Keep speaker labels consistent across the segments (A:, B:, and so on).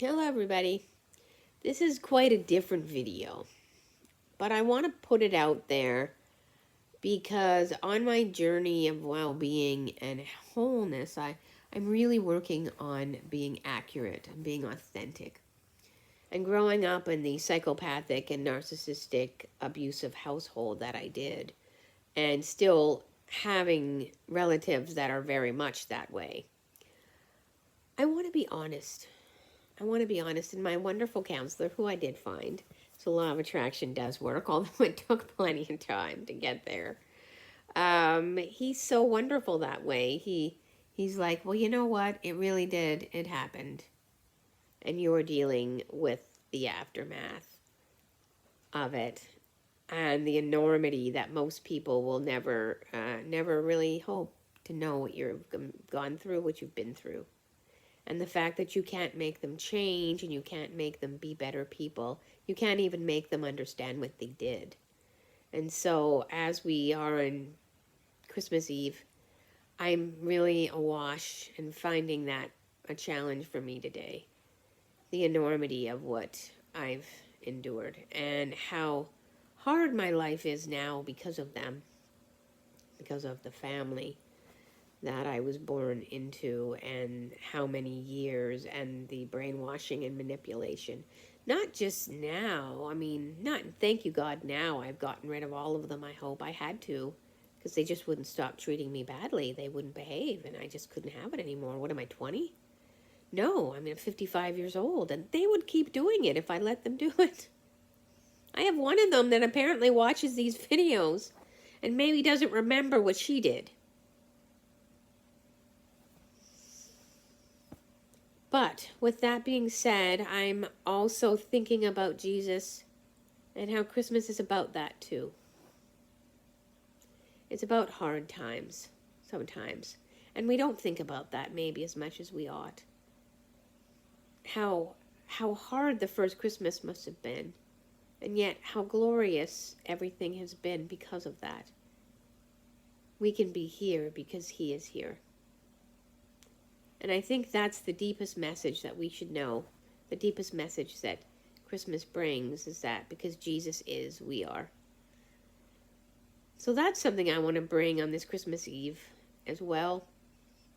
A: Hello everybody. This is quite a different video, but I want to put it out there because on my journey of well-being and wholeness, I'm really working on being accurate and being authentic. And growing up in the psychopathic and narcissistic abusive household that I did, and still having relatives that are very much that way, I want to be honest. I want to be honest, and my wonderful counselor, who I did find, so law of attraction does work, although it took plenty of time to get there. He's so wonderful that way. He's like, well, you know what? It really did. It happened, and you're dealing with the aftermath of it, and the enormity that most people will never really hope to know what you've gone through, what you've been through. And the fact that you can't make them change and you can't make them be better people. You can't even make them understand what they did. And so as we are on Christmas Eve, I'm really awash and finding that a challenge for me today. The enormity of what I've endured and how hard my life is now because of them, because of the family that I was born into, and how many years, and the brainwashing and manipulation. Not just now, thank you God, now I've gotten rid of all of them. I hope I had to, because they just wouldn't stop treating me badly. They wouldn't behave, and I just couldn't have it anymore. What am I, 20? No, I'm 55 years old, and they would keep doing it if I let them do it. I have one of them that apparently watches these videos and maybe doesn't remember what she did. But with that being said, I'm also thinking about Jesus and how Christmas is about that too. It's about hard times sometimes. And we don't think about that maybe as much as we ought. How hard the first Christmas must have been. And yet how glorious everything has been because of that. We can be here because He is here. And I think that's the deepest message that we should know. The deepest message that Christmas brings is that because Jesus is, we are. So that's something I want to bring on this Christmas Eve as well.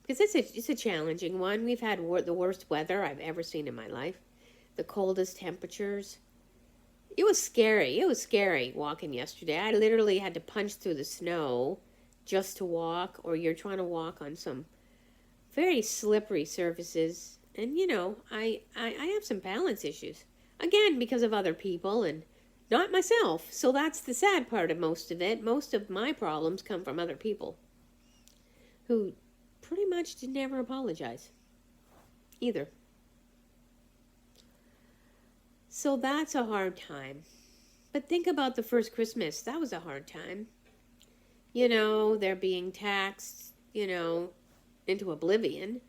A: Because it's a challenging one. We've had the worst weather I've ever seen in my life. The coldest temperatures. It was scary. It was scary walking yesterday. I literally had to punch through the snow just to walk, or you're trying to walk on some very slippery surfaces. And I have some balance issues, again, because of other people and not myself. So that's the sad part of most of it. Most of my problems come from other people who pretty much did never apologize either. So that's a hard time. But think about the first Christmas. That was a hard time. They're being taxed, into oblivion.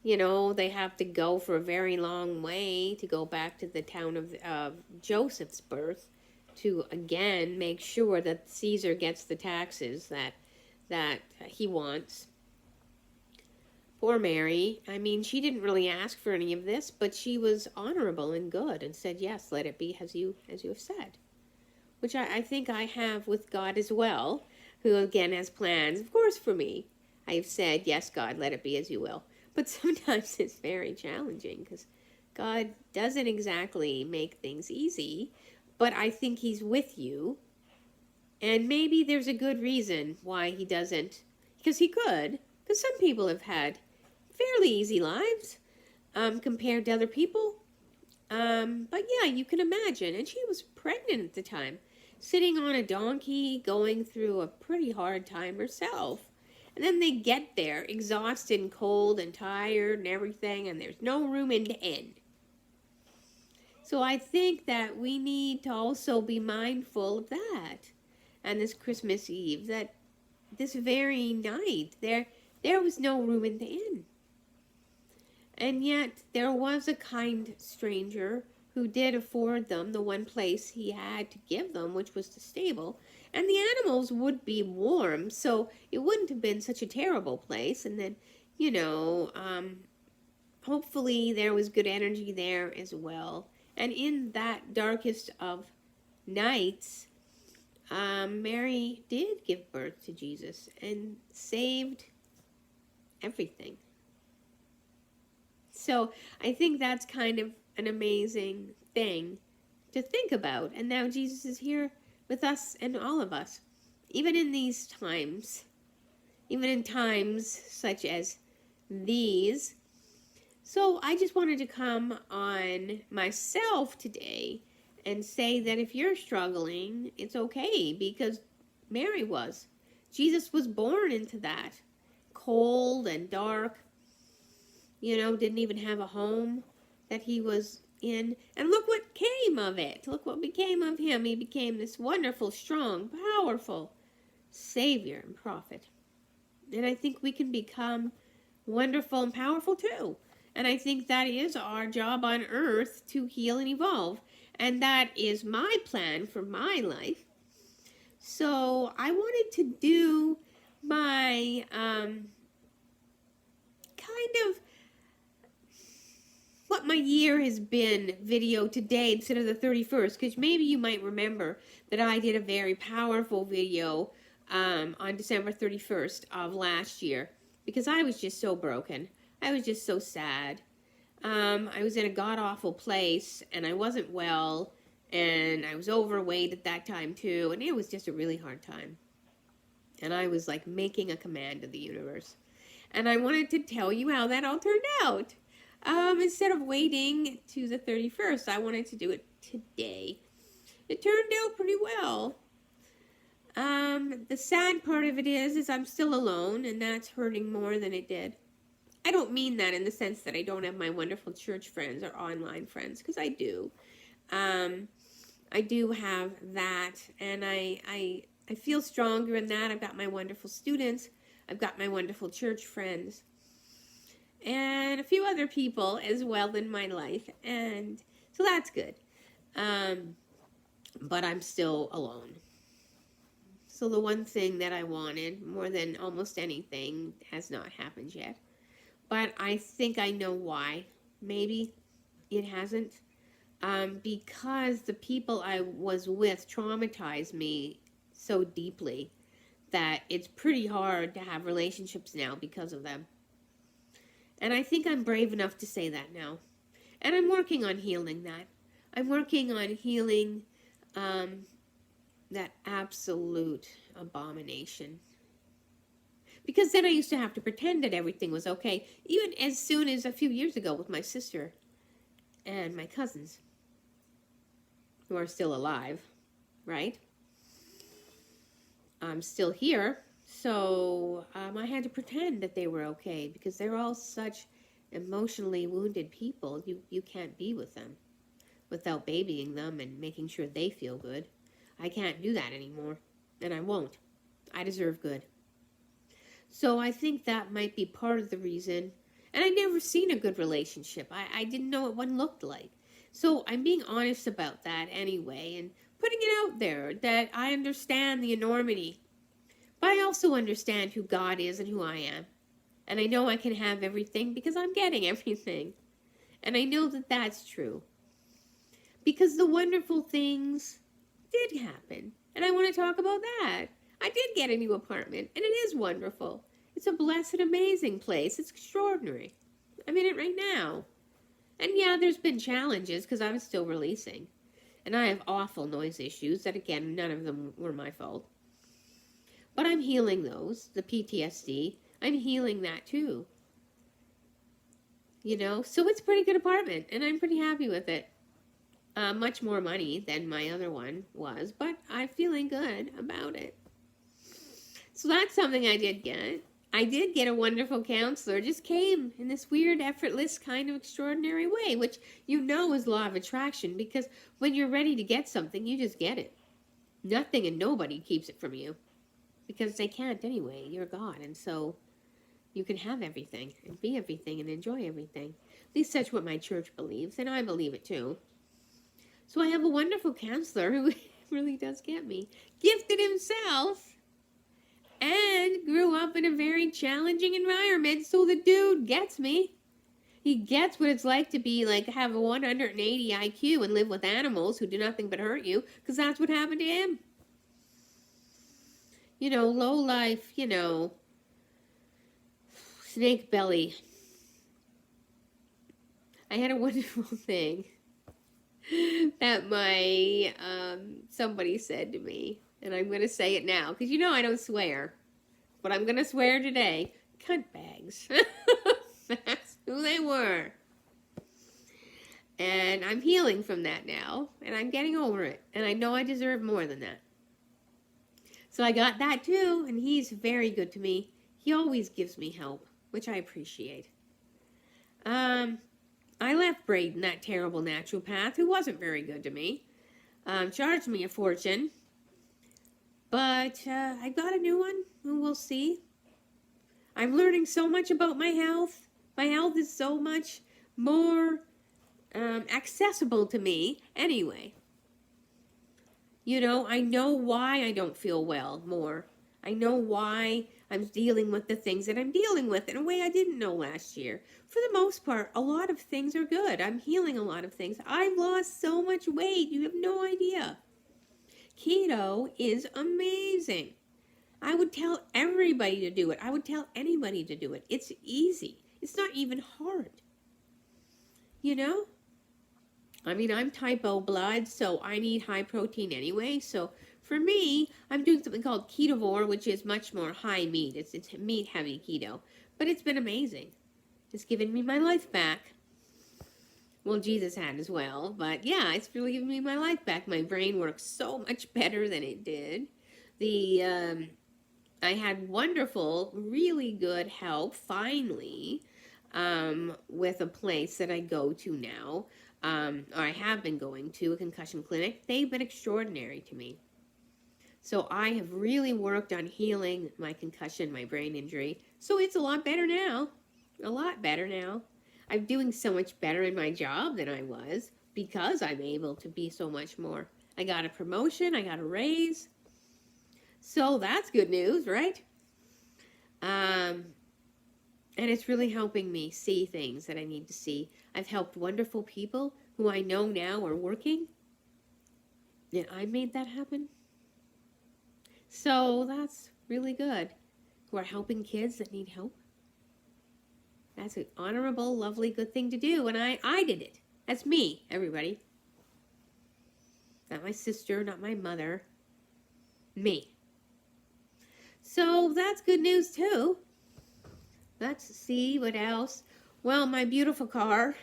A: They have to go for a very long way to go back to the town of Joseph's birth to again make sure that Caesar gets the taxes that he wants. Poor Mary. She didn't really ask for any of this, but she was honorable and good and said, yes, let it be as you have said. Which I think I have with God as well, who again has plans, of course, for me. I have said, yes, God, let it be as you will. But sometimes it's very challenging because God doesn't exactly make things easy, but I think He's with you. And maybe there's a good reason why He doesn't, because He could, because some people have had fairly easy lives compared to other people. But yeah, you can imagine. And she was pregnant at the time, sitting on a donkey, going through a pretty hard time herself. And then they get there, exhausted and cold and tired and everything, and there's no room in the inn. So I think that we need to also be mindful of that. And this Christmas Eve, that this very night, there was no room in the inn. And yet there was a kind stranger who did afford them the one place he had to give them, which was the stable. And the animals would be warm, so it wouldn't have been such a terrible place. And then, hopefully there was good energy there as well. And in that darkest of nights, Mary did give birth to Jesus and saved everything. So I think that's kind of an amazing thing to think about. And now Jesus is here with us and all of us, even in these times, even in times such as these. So I just wanted to come on myself today and say that if you're struggling, it's okay, because Mary was. Jesus was born into that. Cold and dark, didn't even have a home that he was in. And look what came of it. Look what became of him. He became this wonderful, strong, powerful Savior and prophet. And I think we can become wonderful and powerful too. And I think that is our job on earth, to heal and evolve. And that is my plan for my life. So I wanted to do my kind of what my year has been video today instead of the 31st, because maybe you might remember that I did a very powerful video on December 31st of last year, because I was just so broken. I was just so sad. I was in a god-awful place, and I wasn't well, and I was overweight at that time too, and it was just a really hard time. And I was like making a command to the universe. And I wanted to tell you how that all turned out. Instead of waiting to the 31st, I wanted to do it today. It turned out pretty well. The sad part of it is I'm still alone, and that's hurting more than it did. I don't mean that in the sense that I don't have my wonderful church friends or online friends, because I do. I do have that, and I feel stronger in that. I've got my wonderful students. I've got my wonderful church friends. And a few other people as well in my life. And so that's good. But I'm still alone. So the one thing that I wanted more than almost anything has not happened yet. But I think I know why. Maybe it hasn't. Because the people I was with traumatized me so deeply that it's pretty hard to have relationships now because of them. And I think I'm brave enough to say that now. And I'm working on healing that. I'm working on healing that absolute abomination. Because then I used to have to pretend that everything was okay, even as soon as a few years ago with my sister and my cousins, who are still alive, right? I'm still here. So I had to pretend that they were okay, because they're all such emotionally wounded people. You can't be with them without babying them and making sure they feel good. I can't do that anymore, and I won't. I deserve good. So I think that might be part of the reason. And I never seen a good relationship. I didn't know what one looked like. So I'm being honest about that anyway, and putting it out there that I understand the enormity. But I also understand who God is and who I am. And I know I can have everything because I'm getting everything. And I know that that's true. Because the wonderful things did happen. And I want to talk about that. I did get a new apartment, and it is wonderful. It's a blessed, amazing place. It's extraordinary. I'm in it right now. And yeah, there's been challenges because I'm still releasing. And I have awful noise issues that, again, none of them were my fault. But I'm healing those, the PTSD. I'm healing that too. So it's a pretty good apartment, and I'm pretty happy with it. Much more money than my other one was, but I'm feeling good about it. So that's something I did get. I did get a wonderful counselor. Just came in this weird, effortless, kind of extraordinary way, which is law of attraction, because when you're ready to get something, you just get it. Nothing and nobody keeps it from you, because they can't anyway. You're God, and so you can have everything and be everything and enjoy everything. At least that's what my church believes, and I believe it too. So I have a wonderful counselor who really does get me. Gifted himself. And grew up in a very challenging environment, so the dude gets me. He gets what it's like to be like, have a 180 IQ and live with animals who do nothing but hurt you, because that's what happened to him. You know, low life, you know, snake belly. I had a wonderful thing that my, somebody said to me, and I'm going to say it now, because you know I don't swear, but I'm going to swear today. Cunt bags. That's who they were. And I'm healing from that now, and I'm getting over it, and I know I deserve more than that. So I got that too, and he's very good to me. He always gives me help, which I appreciate. I left Braden, that terrible naturopath, who wasn't very good to me. Charged me a fortune. But I got a new one, and we'll see. I'm learning so much about my health. My health is so much more accessible to me anyway. You know, I know why I don't feel well more. I know why I'm dealing with the things that I'm dealing with in a way I didn't know last year. For the most part, a lot of things are good. I'm healing a lot of things. I've lost so much weight. You have no idea. Keto is amazing. I would tell everybody to do it. I would tell anybody to do it. It's easy. It's not even hard. You know? I mean, I'm type O blood, so I need high protein anyway. So for me, I'm doing something called ketovore, which is much more high meat. It's meat heavy keto. But it's been amazing. It's given me my life back. Well, Jesus had as well. But yeah, it's really given me my life back. My brain works so much better than it did. I had wonderful, really good help, finally, with a place that I go to now, or I have been going to, a concussion clinic. They've been extraordinary to me. So I have really worked on healing my concussion, my brain injury. So it's a lot better now. A lot better now. I'm doing so much better in my job than I was because I'm able to be so much more. I got a promotion. I got a raise. So that's good news, right? And it's really helping me see things that I need to see. I've helped wonderful people who I know now are working. And I made that happen. So that's really good. Who are helping kids that need help. That's an honorable, lovely, good thing to do. And I did it. That's me, everybody. Not my sister, not my mother. Me. So that's good news too. Let's see what else. Well, my beautiful car.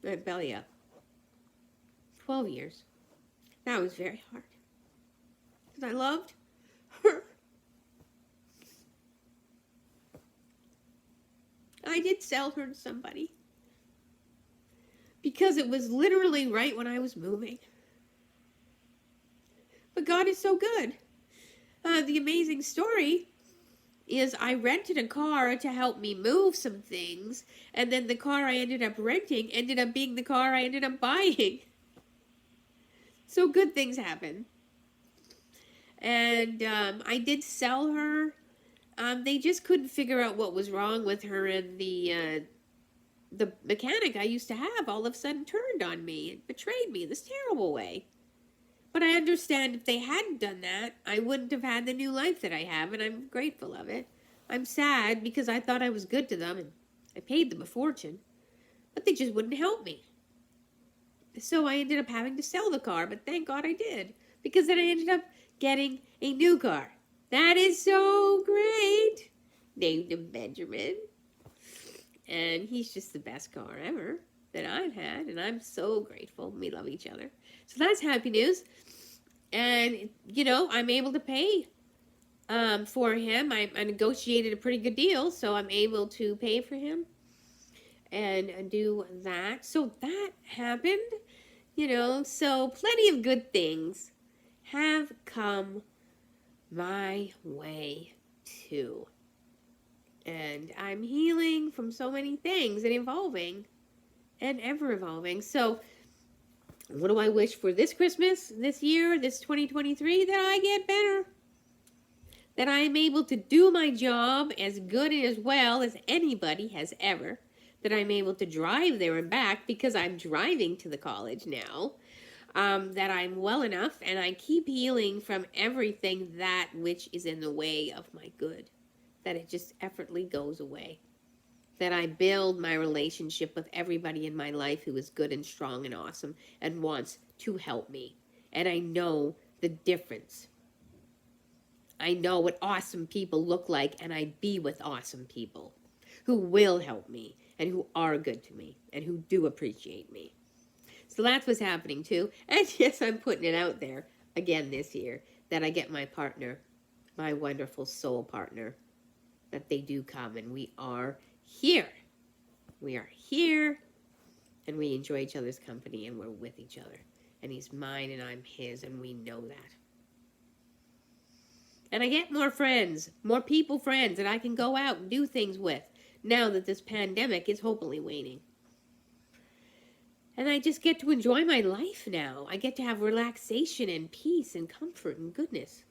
A: Belly up. 12 years. That was very hard. Because I loved her. I did sell her to somebody. Because it was literally right when I was moving. But God is so good. The amazing story is I rented a car to help me move some things, and then the car I ended up renting ended up being the car I ended up buying. So good things happen. And I did sell her. They just couldn't figure out what was wrong with her, and the mechanic I used to have all of a sudden turned on me and betrayed me in this terrible way. But I understand if they hadn't done that, I wouldn't have had the new life that I have, and I'm grateful of it. I'm sad because I thought I was good to them, and I paid them a fortune. But they just wouldn't help me. So I ended up having to sell the car, but thank God I did. Because then I ended up getting a new car. That is so great. Named him Benjamin. And he's just the best car ever that I've had, and I'm so grateful. We love each other. So that's happy news. And, you know, I'm able to pay for him. I negotiated a pretty good deal, so I'm able to pay for him and do that. So that happened, you know. So plenty of good things have come my way, too. And I'm healing from so many things and evolving and ever evolving. So what do I wish for this Christmas, this year, this 2023? That I get better. That I am able to do my job as good and as well as anybody has ever. that I'm able to drive there and back because I'm driving to the college now. That I'm well enough and I keep healing from everything that which is in the way of my good. That it just effortlessly goes away. That I build my relationship with everybody in my life who is good and strong and awesome and wants to help me. And I know the difference. I know what awesome people look like, and I be with awesome people who will help me and who are good to me and who do appreciate me. So that's what's happening too. And yes, I'm putting it out there again this year that I get my partner, my wonderful soul partner, that they do come and we are here. We are here and we enjoy each other's company and we're with each other. And he's mine and I'm his and we know that. And I get more friends, more people friends that I can go out and do things with now that this pandemic is hopefully waning. And I just get to enjoy my life now. I get to have relaxation and peace and comfort and goodness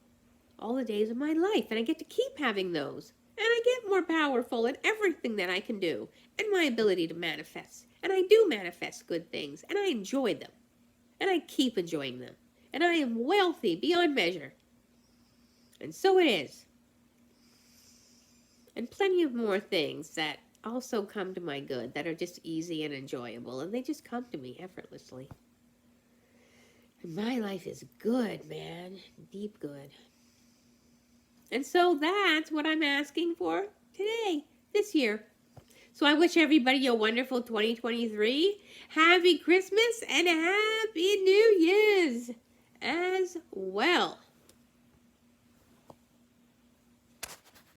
A: all the days of my life. And I get to keep having those. And I get more powerful in everything that I can do and my ability to manifest. And I do manifest good things and I enjoy them. And I keep enjoying them. And I am wealthy beyond measure. And so it is. And plenty of more things that also come to my good that are just easy and enjoyable. And they just come to me effortlessly. And my life is good, man. Deep good. And so that's what I'm asking for today, this year. So I wish everybody a wonderful 2023. Happy Christmas and Happy New Year's as well.